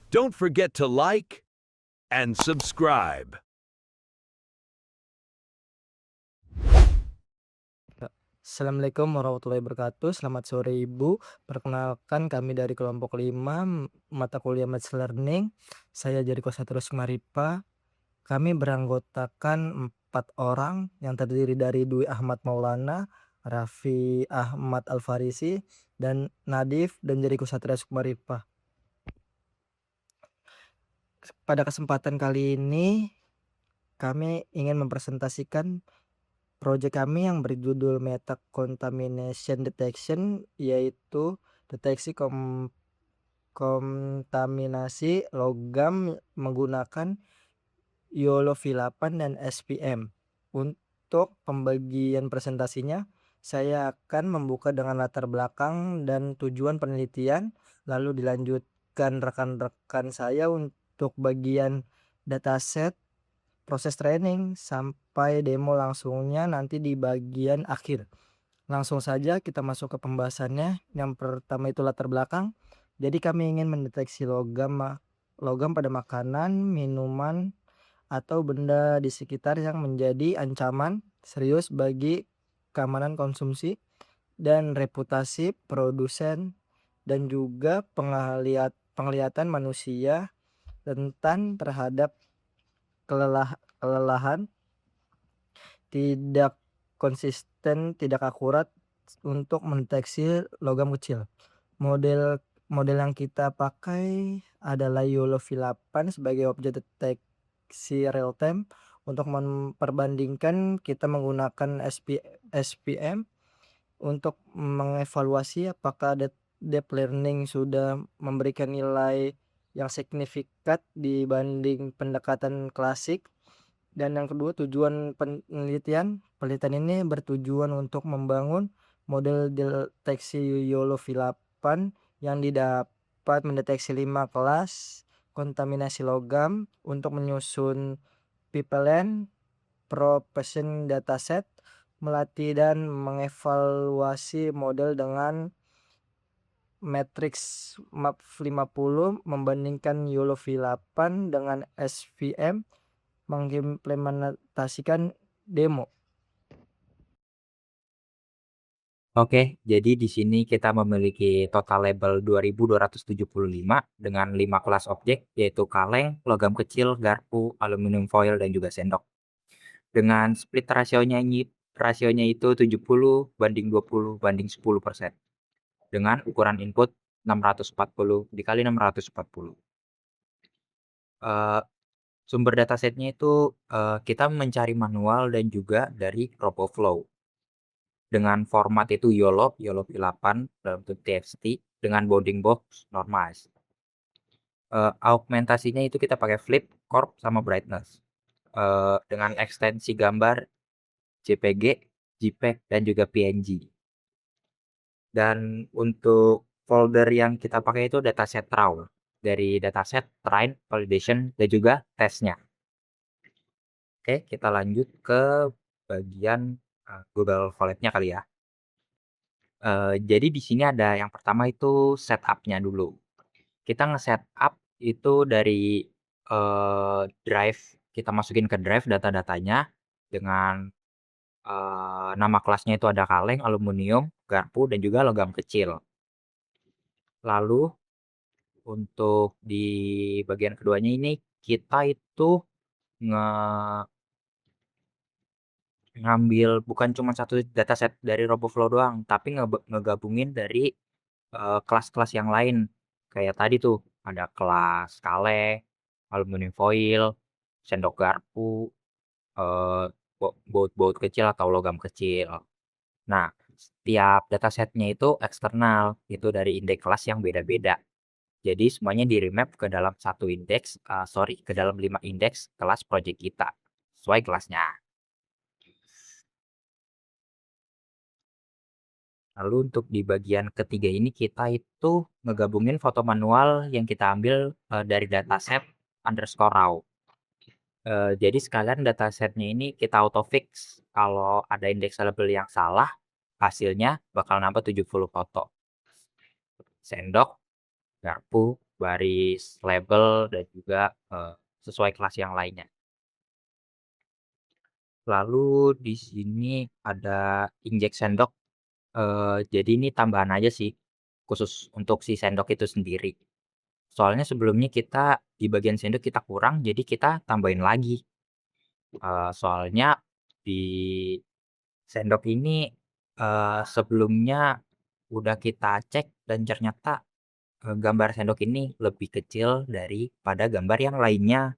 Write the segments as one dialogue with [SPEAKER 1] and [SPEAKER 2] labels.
[SPEAKER 1] Don't forget to like and subscribe.
[SPEAKER 2] Assalamualaikum warahmatullahi wabarakatuh. Selamat sore Ibu. Perkenalkan kami dari kelompok 5 mata kuliah Maths Learning. Saya Jericho Satrus Maripa. Kami beranggotakan 4 orang yang terdiri dari Dwi Ahmad Maulana, Raffi Ahmad Al-Farisi, dan Nadif dan Jericho Satria Sukmaripa. Pada kesempatan kali ini kami ingin mempresentasikan proyek kami yang berjudul Meta Contamination Detection, yaitu deteksi kontaminasi logam menggunakan ionofilapan dan SPM. Untuk pembagian presentasinya, saya akan membuka dengan latar belakang dan tujuan penelitian, lalu dilanjutkan rekan-rekan saya untuk bagian dataset, proses training, sampai demo langsungnya nanti di bagian akhir. Langsung saja kita masuk ke pembahasannya. Yang pertama itu latar belakang. Jadi kami ingin mendeteksi logam pada makanan, minuman, atau benda di sekitar yang menjadi ancaman serius bagi keamanan konsumsi dan reputasi produsen, dan juga penglihatan manusia rentan terhadap kelelahan, tidak konsisten, tidak akurat untuk mendeteksi logam kecil. Model yang kita pakai adalah ionofilapan sebagai objek deteksi real time. Untuk memperbandingkan, kita menggunakan SPM untuk mengevaluasi apakah deep learning sudah memberikan nilai yang signifikan dibanding pendekatan klasik. Dan yang kedua, tujuan penelitian ini bertujuan untuk membangun model deteksi ionofilapan yang didapat mendeteksi 5 kelas kontaminasi logam untuk menyusun pipeline propagation dataset, melatih dan mengevaluasi model dengan matriks MAP50, membandingkan ionofilapan dengan SVM, mengimplementasikan demo.
[SPEAKER 3] Oke, jadi di sini kita memiliki total label 2275 dengan 5 kelas objek, yaitu kaleng, logam kecil, garpu, aluminium foil, dan juga sendok. Dengan split rasionya itu 70/20/10%. Dengan ukuran input 640 dikali 640. Sumber datasetnya itu kita mencari manual dan juga dari RoboFlow. Dengan format itu YOLO 8 dalam bentuk TXT dengan bounding box normalize. Augmentasinya itu kita pakai flip, corp, sama brightness. Dengan ekstensi gambar JPG, JPEG, dan juga PNG. Dan untuk folder yang kita pakai itu dataset raw. Dari dataset, train, validation, dan juga tesnya. Oke, kita lanjut ke bagian Google Colab-nya kali ya. Jadi di sini ada yang pertama itu setup-nya dulu. Kita nge-setup itu dari drive, kita masukin ke drive data-datanya dengan nama kelasnya itu ada kaleng, aluminium, garpu, dan juga logam kecil. Lalu untuk di bagian keduanya ini kita itu ngambil bukan cuma satu dataset dari RoboFlow doang, tapi ngegabungin dari kelas-kelas yang lain. Kayak tadi tuh ada kelas kaleng, aluminium foil, sendok garpu, eh, baut-baut kecil atau logam kecil. Nah, setiap datasetnya itu eksternal, itu dari indeks kelas yang beda-beda. Jadi semuanya di-remap ke dalam satu indeks, ke dalam 5 indeks kelas project kita, sesuai kelasnya. Lalu untuk di bagian ketiga ini kita itu ngegabungin foto manual yang kita ambil dari dataset underscore raw. Jadi sekalian datasetnya ini kita auto fix kalau ada indeks label yang salah, hasilnya bakal nambah 70 foto. Sendok, garpu, baris, label, dan juga sesuai kelas yang lainnya. Lalu di sini ada injek sendok. Jadi ini tambahan aja sih, khusus untuk si sendok itu sendiri. Soalnya sebelumnya kita di bagian sendok kita kurang, jadi kita tambahin lagi. Soalnya di sendok ini, sebelumnya udah kita cek dan ternyata, gambar sendok ini lebih kecil daripada gambar yang lainnya.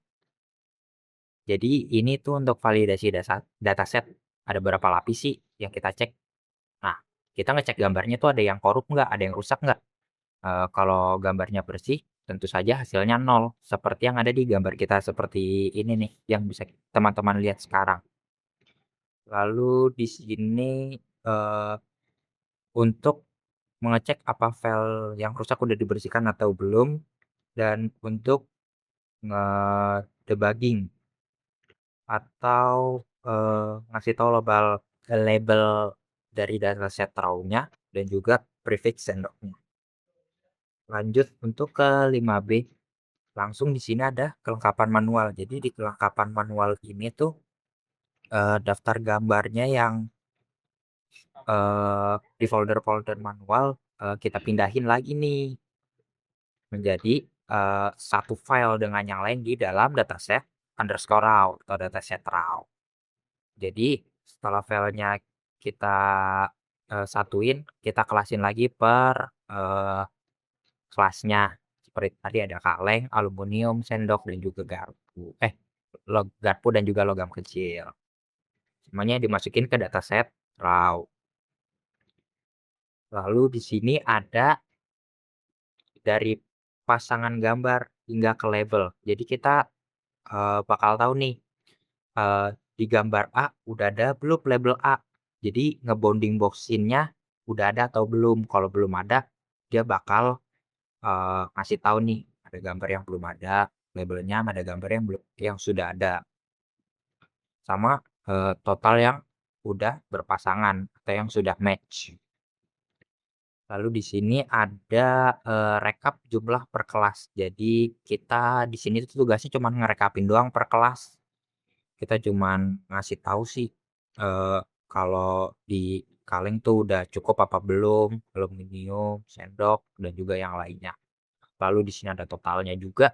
[SPEAKER 3] Jadi ini tuh untuk validasi dataset, ada berapa lapis sih yang kita cek. Nah, kita ngecek gambarnya tuh ada yang korup nggak, ada yang rusak nggak. Kalau gambarnya bersih, tentu saja hasilnya nol, seperti yang ada di gambar kita seperti ini nih, yang bisa teman-teman lihat sekarang. Lalu di sini, eee, untuk mengecek apa file yang rusak udah dibersihkan atau belum, dan untuk nge-debugging atau, ngasih tahu label dari dataset raw-nya dan juga prefix sendoknya. Lanjut untuk ke 5B, langsung di sini ada kelengkapan manual. Jadi di kelengkapan manual ini tuh, daftar gambarnya yang, di folder-folder manual, kita pindahin lagi nih menjadi, satu file dengan yang lain di dalam dataset underscore raw atau dataset raw. Jadi setelah filenya kita, satuin, kita kelasin lagi per, kelasnya. Seperti tadi ada kaleng, aluminium, sendok, dan juga garpu dan juga logam kecil. Semuanya dimasukin ke dataset raw. Lalu di sini ada dari pasangan gambar hingga ke label. Jadi kita, bakal tahu nih, di gambar A udah ada belum label A. Jadi nge-bounding box-in-nya udah ada atau belum. Kalau belum ada, dia bakal, ngasih tahu nih, ada gambar yang belum ada labelnya, ada gambar yang sudah ada. Sama, total yang udah berpasangan atau yang sudah match. Lalu di sini ada, rekap jumlah per kelas. Jadi kita di sini tuh tugasnya cuma ngerekapin doang per kelas. Kita cuman ngasih tahu sih, kalau di kaleng tuh udah cukup apa belum, aluminium, sendok, dan juga yang lainnya. Lalu di sini ada totalnya juga.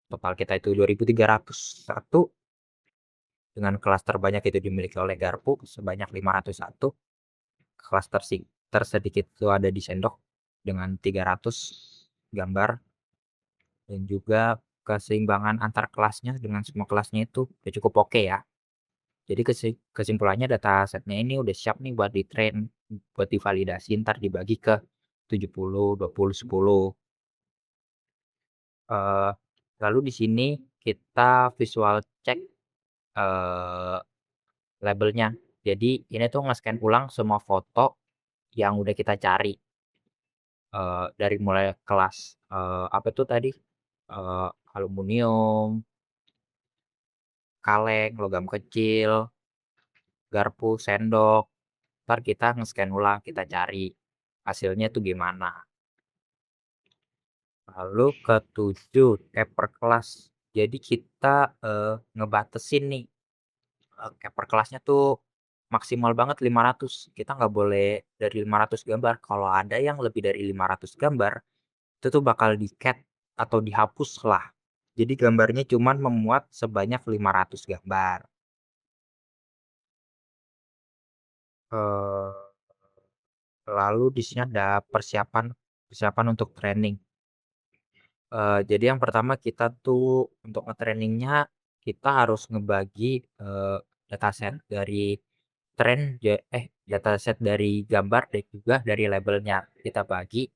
[SPEAKER 3] Total kita itu 2.301 dengan kelas terbanyak itu dimiliki oleh garpu sebanyak 501. Kelas tersedikit itu ada di sendok dengan 300 gambar, dan juga keseimbangan antar kelasnya dengan semua kelasnya itu udah cukup oke ya. Jadi kesimpulannya datasetnya ini udah siap nih buat di-train, buat divalidasi, ntar dibagi ke 70, 20, 10. Lalu di sini kita visual check, eee, labelnya. Jadi ini tuh nge-scan ulang semua foto yang udah kita cari. Dari mulai kelas, apa tuh tadi, aluminium, kaleng, logam kecil, garpu, sendok, entar kita nge-scan ulang, kita cari hasilnya tuh gimana. Lalu ke-7, cap per kelas. Jadi kita, ngebatesin nih, cap per kelasnya tuh maksimal banget 500. Kita nggak boleh dari 500 gambar. Kalau ada yang lebih dari 500 gambar, itu tuh bakal di-cat atau dihapus lah. Jadi gambarnya cuman memuat sebanyak 500 gambar. Eee, Lalu di sini ada persiapan persiapan untuk training. Jadi yang pertama kita tuh untuk nge-trainingnya kita harus ngebagi, dataset dari dataset dari gambar dan juga dari labelnya. Kita bagi,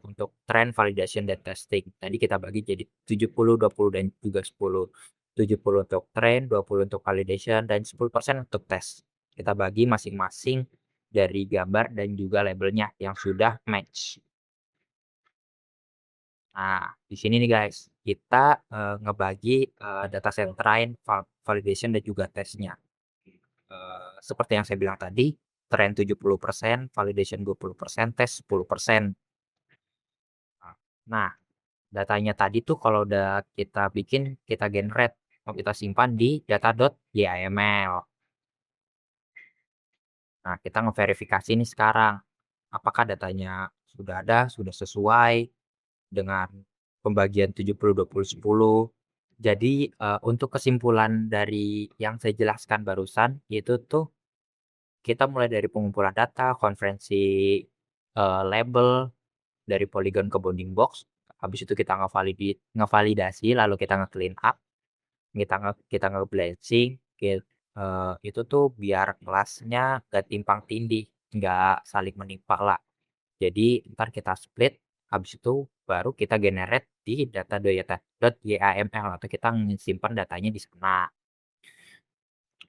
[SPEAKER 3] untuk trend, validation, dan testing. Tadi kita bagi jadi 70, 20, dan juga 10. 70 untuk trend, 20 untuk validation, dan 10% untuk tes. Kita bagi masing-masing dari gambar dan juga labelnya yang sudah match. Nah, di sini nih guys, kita, ngebagi, dataset train, validation, dan juga tesnya. Seperti yang saya bilang tadi, train 70%, validation 20%, tes 10%. Nah, datanya tadi tuh kalau udah kita bikin, kita generate, mau kita simpan di data.yml. Nah, kita ngeverifikasi nih sekarang, apakah datanya sudah ada, sudah sesuai dengan pembagian 70-20-10. Jadi, untuk kesimpulan dari yang saya jelaskan barusan, itu tuh kita mulai dari pengumpulan data, konferensi, label, dari polygon ke bounding box, habis itu kita ngevalidasi, lalu kita nge-clean up, kita nge-blanching, itu tuh biar kelasnya nggak timpang tindih, nggak saling menimpa lah. Jadi ntar kita split, habis itu baru kita generate di data.yml atau kita simpan datanya di sana.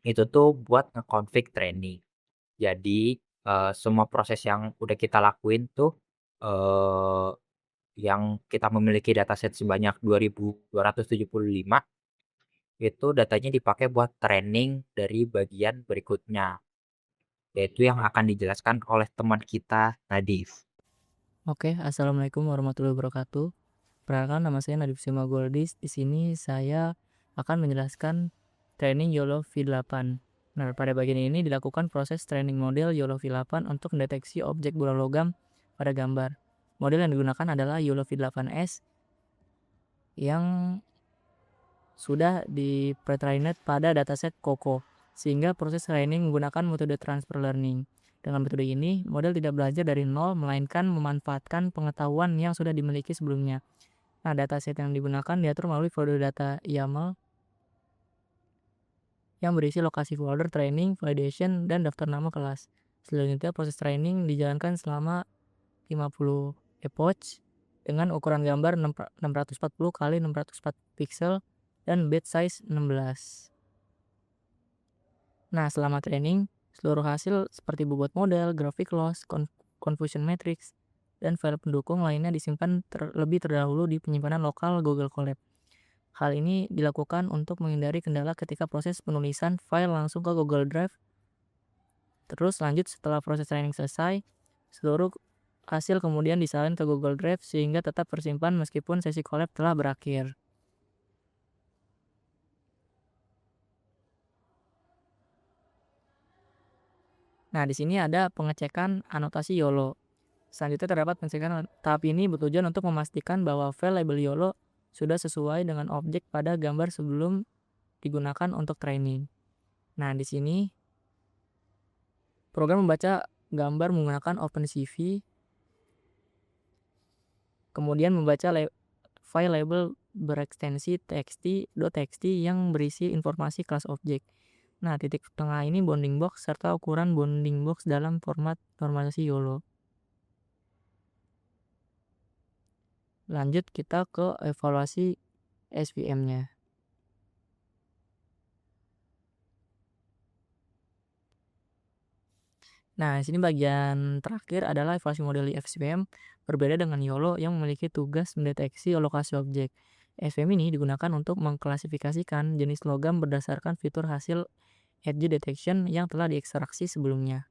[SPEAKER 3] Itu tuh buat nge-config training. Jadi semua proses yang udah kita lakuin tuh eh, yang kita memiliki dataset sebanyak 2.275 itu datanya dipakai buat training dari bagian berikutnya, yaitu yang akan dijelaskan oleh teman kita Nadif.
[SPEAKER 4] Oke, assalamualaikum warahmatullahi wabarakatuh. Perkenalkan, nama saya Nadif Sima Goldis. Di sini saya akan menjelaskan training YOLO V8. Nah, pada bagian ini dilakukan proses training model YOLO V8 untuk mendeteksi objek bola logam pada gambar. Model yang digunakan adalah YOLO V8S yang sudah di pre-trained pada dataset COCO, sehingga proses training menggunakan metode transfer learning. Dengan metode ini, model tidak belajar dari nol, melainkan memanfaatkan pengetahuan yang sudah dimiliki sebelumnya. Nah, dataset yang digunakan diatur melalui folder data YAML yang berisi lokasi folder training, validation, dan daftar nama kelas. Selanjutnya, proses training dijalankan selama 50 epoch dengan ukuran gambar 640 x 640 pixel dan bit size 16. Nah, selama training, seluruh hasil seperti bobot model, graphic loss, confusion matrix, dan file pendukung lainnya disimpan terlebih terdahulu di penyimpanan lokal Google Colab. Hal ini dilakukan untuk menghindari kendala ketika proses penulisan file langsung ke Google Drive. Terus lanjut setelah proses training selesai, seluruh hasil kemudian disalin ke Google Drive sehingga tetap tersimpan meskipun sesi Colab telah berakhir. Nah, di sini ada pengecekan anotasi YOLO. Selanjutnya terdapat pengecekan tahap ini bertujuan untuk memastikan bahwa file label YOLO sudah sesuai dengan objek pada gambar sebelum digunakan untuk training. Nah, di sini program membaca gambar menggunakan OpenCV, kemudian membaca file label berekstensi txt.txt yang berisi informasi kelas objek. Nah, titik tengah ini bounding box serta ukuran bounding box dalam format normalisasi YOLO. Lanjut kita ke evaluasi SVM-nya. Nah, di sini bagian terakhir adalah evaluasi model SVM berbeda dengan YOLO yang memiliki tugas mendeteksi lokasi objek. SVM ini digunakan untuk mengklasifikasikan jenis logam berdasarkan fitur hasil edge detection yang telah diekstraksi sebelumnya.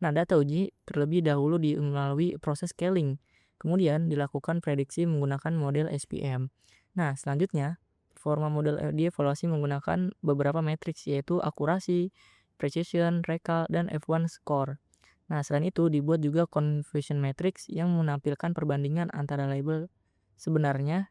[SPEAKER 4] Nah, data uji terlebih dahulu melalui proses scaling, kemudian dilakukan prediksi menggunakan model SVM. Nah, selanjutnya, performa model dievaluasi menggunakan beberapa matriks yaitu akurasi, precision, recall, dan F1 score. Nah, selain itu dibuat juga confusion matrix yang menampilkan perbandingan antara label sebenarnya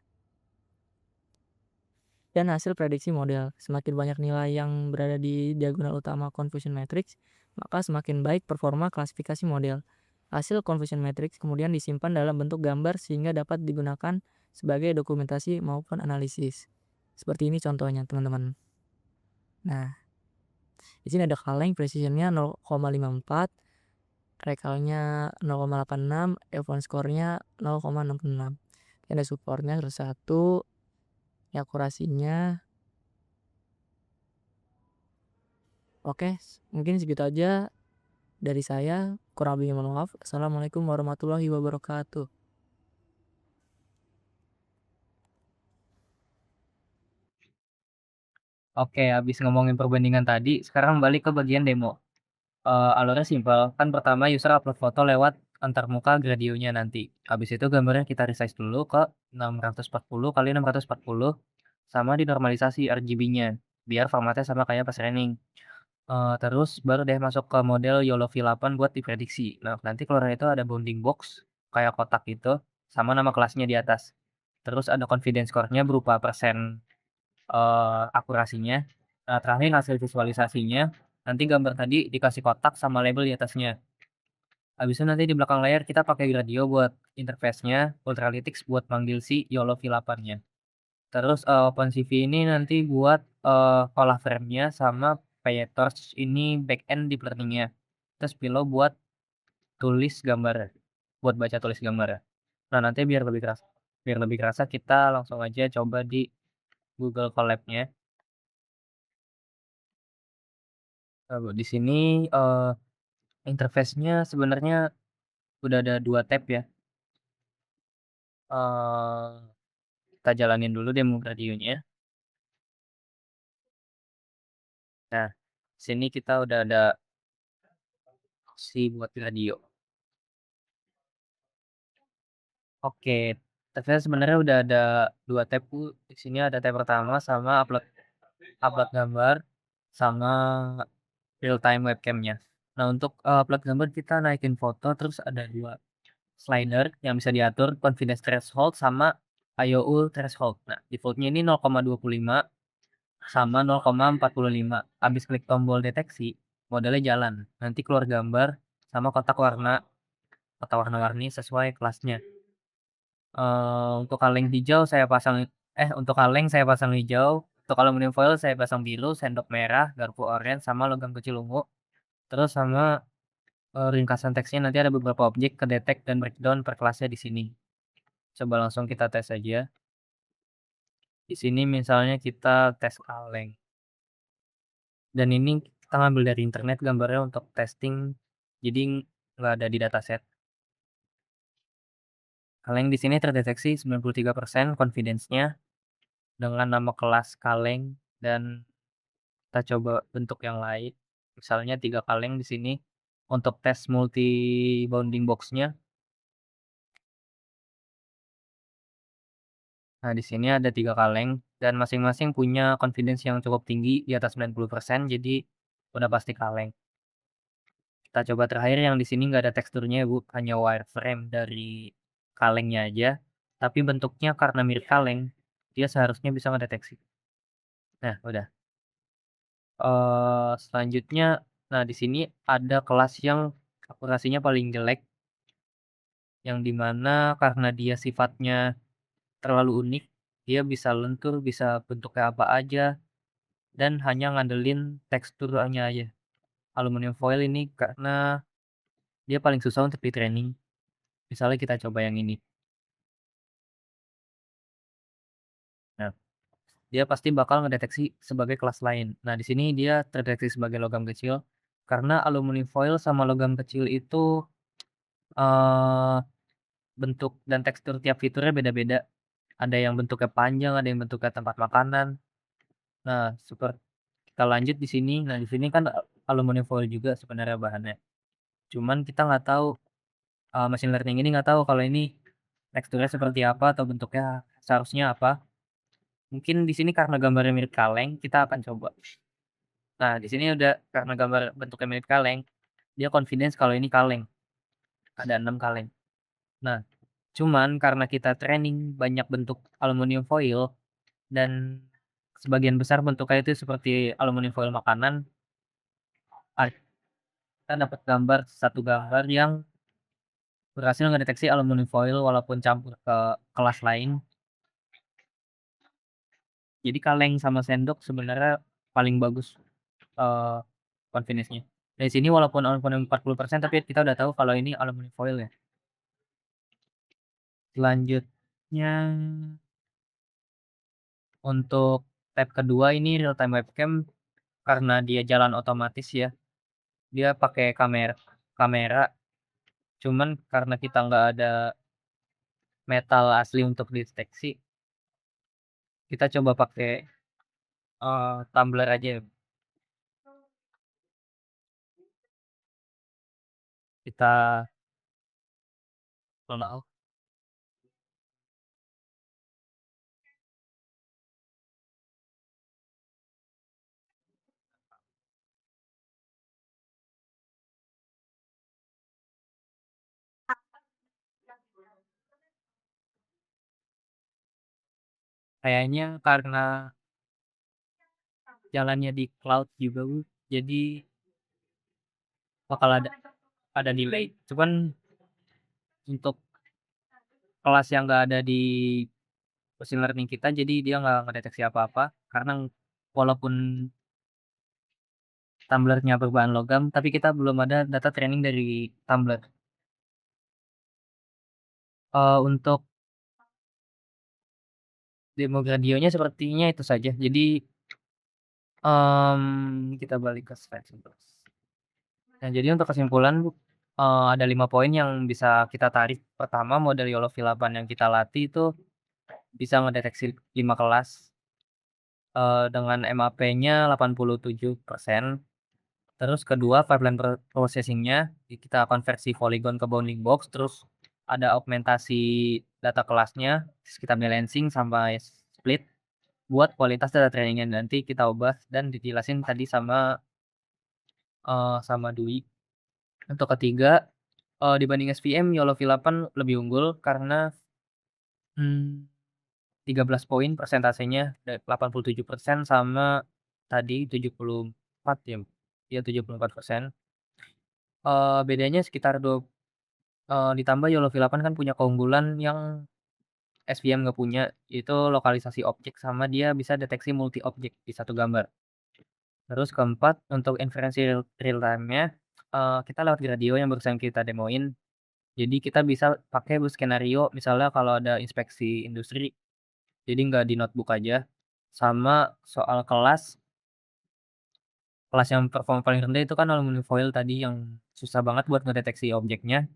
[SPEAKER 4] dan hasil prediksi model. Semakin banyak nilai yang berada di diagonal utama confusion matrix, maka semakin baik performa klasifikasi model. Hasil confusion matrix kemudian disimpan dalam bentuk gambar sehingga dapat digunakan sebagai dokumentasi maupun analisis. Seperti ini contohnya, teman-teman. Nah, di sini ada calling precisionnya 0,54, recallnya 0,86, F1 score-nya 0,66. Ini ada supportnya 1, akurasinya. Oke, mungkin segitu aja dari saya. Kurang lebihnya mohon maaf. Assalamualaikum warahmatullahi wabarakatuh.
[SPEAKER 5] Oke, habis ngomongin perbandingan tadi, sekarang balik ke bagian demo. Alurnya simpel. Kan pertama user upload foto lewat antar muka gradionya nanti. Habis itu gambarnya kita resize dulu ke 640 kali 640 sama dinormalisasi RGB-nya biar formatnya sama kayak pas training. Terus baru deh masuk ke model YOLO V8 buat diprediksi. Nah, nanti keluarnya itu ada bounding box kayak kotak gitu sama nama kelasnya di atas. Terus ada confidence score-nya berupa persen akurasinya. Nah, terakhir hasil visualisasinya, nanti gambar tadi dikasih kotak sama label di atasnya. Habis itu nanti di belakang layar kita pakai Gradio buat interface-nya, Ultralytics buat manggil si YOLO V8-nya. Terus OpenCV ini nanti buat olah frame-nya sama PyTorch ini backend deep learning-nya. Terus Pillow buat tulis gambar, buat baca tulis gambar. Nah, nanti biar lebih kerasa kita langsung aja coba di Google Colab-nya. Di sini interface-nya sebenarnya udah ada 2 tab ya. Eee, Kita jalanin dulu demo radionya. Nah, sini kita udah ada opsi buat radio. Oke, tabnya sebenarnya udah ada 2 tab, Bu. Di sini ada tab pertama sama upload upload gambar sama real time webcam-nya. Nah, untuk upload gambar kita naikin foto terus ada 2 slider yang bisa diatur confidence threshold sama IOU threshold. Nah, default-nya ini 0,25 sama 0,45. Habis klik tombol deteksi, modelnya jalan. Nanti keluar gambar sama kotak warna-warni sesuai kelasnya. Untuk kaleng hijau saya pasang untuk kaleng saya pasang hijau, untuk aluminium foil saya pasang biru, sendok merah, garpu oranye, sama logam kecil ungu. Terus sama ringkasan teksnya nanti ada beberapa objek kedetek dan breakdown per kelasnya di sini. Coba langsung kita tes aja. Di sini misalnya kita tes kaleng. Dan ini kita ngambil dari internet gambarnya untuk testing, jadi nggak ada di dataset. Kaleng di sini terdeteksi 93% confidence-nya dengan nama kelas kaleng, dan kita coba bentuk yang lain. Misalnya 3 kaleng di sini untuk tes multi bounding box-nya. Nah, di sini ada 3 kaleng dan masing-masing punya confidence yang cukup tinggi di atas 90%, jadi udah pasti kaleng. Kita coba terakhir yang di sini nggak ada teksturnya ya, Bu, hanya wireframe dari kalengnya aja, tapi bentuknya karena mirip kaleng, dia seharusnya bisa ngedeteksi. Nah, udah. Selanjutnya, nah di sini ada kelas yang akurasinya paling jelek, yang dimana karena dia sifatnya terlalu unik, dia bisa lentur, bisa bentuknya apa aja, dan hanya ngandelin teksturnya aja. Aluminium foil ini karena dia paling susah untuk di-training. Misalnya kita coba yang ini. Nah, dia pasti bakal ngedeteksi sebagai kelas lain. Nah, di sini dia terdeteksi sebagai logam kecil karena aluminium foil sama logam kecil itu eh bentuk dan tekstur tiap fiturnya beda-beda. Ada yang bentuknya panjang, ada yang bentuknya tempat makanan. Nah, super kita lanjut di sini. Nah, di sini kan aluminium foil juga sebenarnya bahannya. Cuman kita nggak tahu machine learning ini nggak tahu kalau ini teksturnya seperti apa atau bentuknya seharusnya apa. Mungkin di sini karena gambarnya mirip kaleng, kita akan coba. Nah, di sini udah karena gambar bentuknya mirip kaleng, dia confidence kalau ini kaleng. Ada 6 kaleng. Nah, cuman karena kita training banyak bentuk aluminium foil dan sebagian besar bentuknya itu seperti aluminium foil makanan, kita dapat satu gambar yang berhasil mendeteksi aluminium foil walaupun campur ke kelas lain. Jadi kaleng sama sendok sebenarnya paling bagus eh confidence-nya. Dari sini walaupun aluminium 40% tapi kita udah tahu kalau ini aluminium foil ya. Selanjutnya untuk tab kedua ini real time webcam, karena dia jalan otomatis ya. Dia pakai kamera, cuman karena kita nggak ada metal asli untuk deteksi, kita coba pakai tumbler aja. Kita Ronaldo. Kayaknya karena jalannya di cloud juga, Bu. Jadi bakal ada delay. Cuman untuk kelas yang nggak ada di machine learning kita, jadi dia nggak ngedeteksi apa-apa karena walaupun tumblernya berbahan logam, tapi kita belum ada data training dari tumbler. Untuk demo gradionya sepertinya itu saja. Jadi kita balik ke slide terus. Nah, jadi untuk kesimpulan, Bu, ada 5 poin yang bisa kita tarik. Pertama, model YOLO V8 yang kita latih itu bisa ngedeteksi 5 kelas, dengan MAP-nya 87%. Terus kedua, pipeline processing-nya kita konversi polygon ke bounding box, terus ada augmentasi data kelasnya, terus kita balancing sampai split buat kualitas data trainingnya nanti kita ubah dan dijelasin tadi sama Dwi. Untuk ketiga, dibanding SVM, YOLO V8 lebih unggul karena 13 poin persentasenya 87% sama tadi 74 ya. Ya 74%. Bedanya sekitar ditambah YOLO V8 kan punya keunggulan yang SVM nggak punya, itu lokalisasi objek sama dia bisa deteksi multi objek di satu gambar. Terus keempat, untuk inferensi real time-nya, kita lewat Gradio yang barusan kita demoin. Jadi kita bisa pakai skenario misalnya kalau ada inspeksi industri, jadi nggak di notebook aja. Sama soal kelas yang performa paling rendah itu kan aluminium foil tadi yang susah banget buat ngedeteksi objeknya.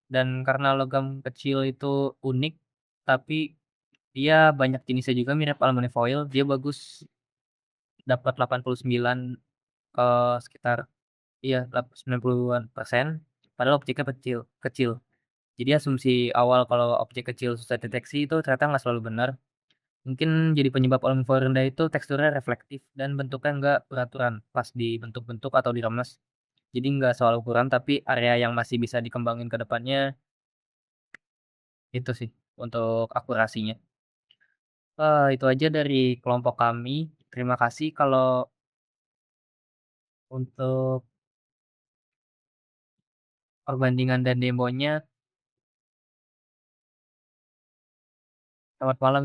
[SPEAKER 5] Dan karena logam kecil itu unik, tapi dia banyak jenisnya juga mirip aluminium foil, dia bagus dapat 89 sekitar iya 90-an%, padahal objeknya kecil kecil. Jadi asumsi awal kalau objek kecil susah deteksi itu ternyata nggak selalu benar. Mungkin jadi penyebab aluminium foil rendah itu teksturnya reflektif dan bentuknya nggak beraturan pas dibentuk-bentuk atau diremes. Jadi nggak soal ukuran tapi area yang masih bisa dikembangin ke depannya itu sih untuk akurasinya. Itu aja dari kelompok kami. Terima kasih kalau untuk perbandingan dan demonya. Selamat malam.